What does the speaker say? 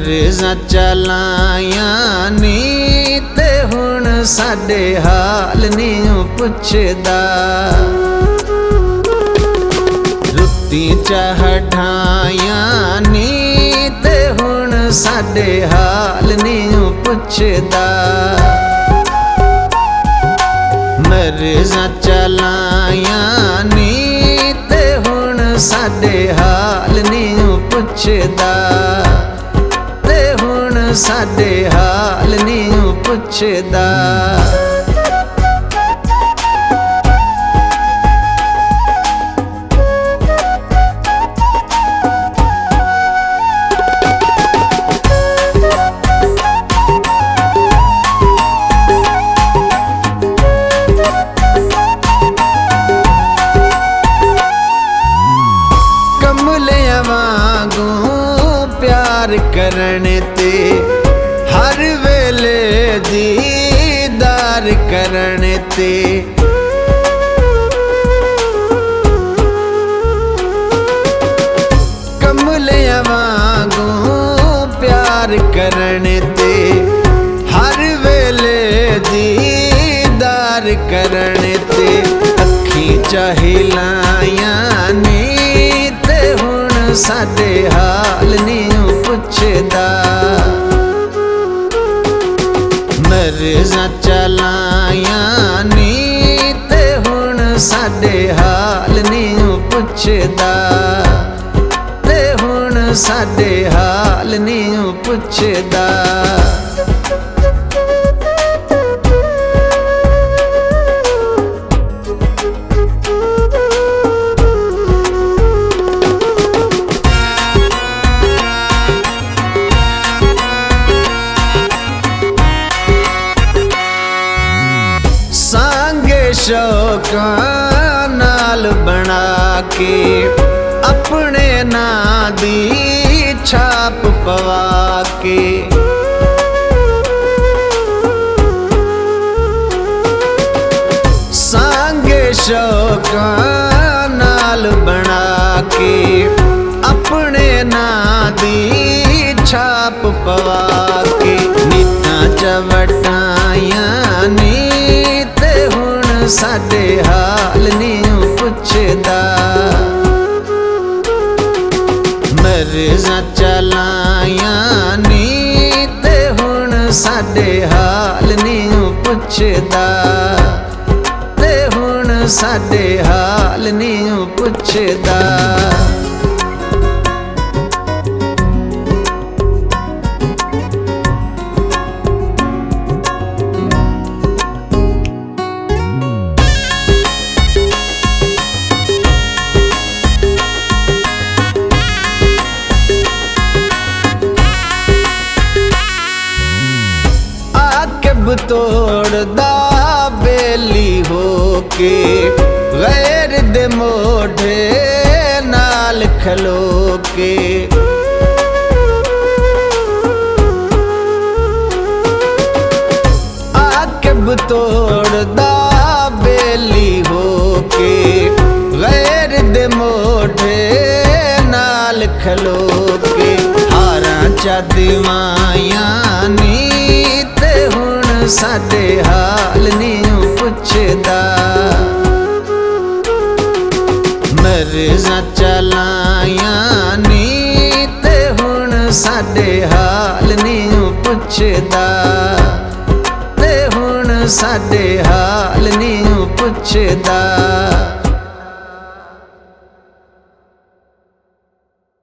मर्ज़ां चलायां नी ते हुण साडे हाल नहीं पुछदा। रुत्ती चढ़ायां नी ते हुण साडे हाल नहीं पुछदा। मर्ज़ां चलायां नी ते हुण साडे हाल नहीं पुछदा। ते हुण साडे हाल नहीं पुछदा। कमलियां वांगू प्यार करने ते हर वेले दीदार करने ते। कमलियां वांगू प्यार करने ते हर वेले दीदार करने ते। अखी चहिलायां नी ते हुण साडे हाल नहीं पुछदा। मर्ज़ां चलायां नी ते हुण साडे हाल नहीं पुछदा। ते हुण साडे हाल नहीं पुछदा। सांगे शौकां नाल बना के अपने नां दी छाप पवा के। सांगे शौकां नाल बना के अपने नां दी छाप पवा के। नीतां चवटायां नी ते हुण साडे हाल नहीं पुछदा। मर्ज़ां चलायां नी ते हुण साडे हाल नहीं पुछदा। ते हुण साडे हाल नहीं पुछदा। तोड़दा बेली होके गैर दे मोढे नाल खलो के। आकब तोड़दा बेली होके गैर दे मोढे नाल खलो के। हारां चा दीवायां नी ते हुण साडे हाल नहीं पुछदा। मर्ज़ां चलायां नी ते हुण साडे हाल नहीं पुछदा। ते हुण साडे हाल नहीं पुछदा।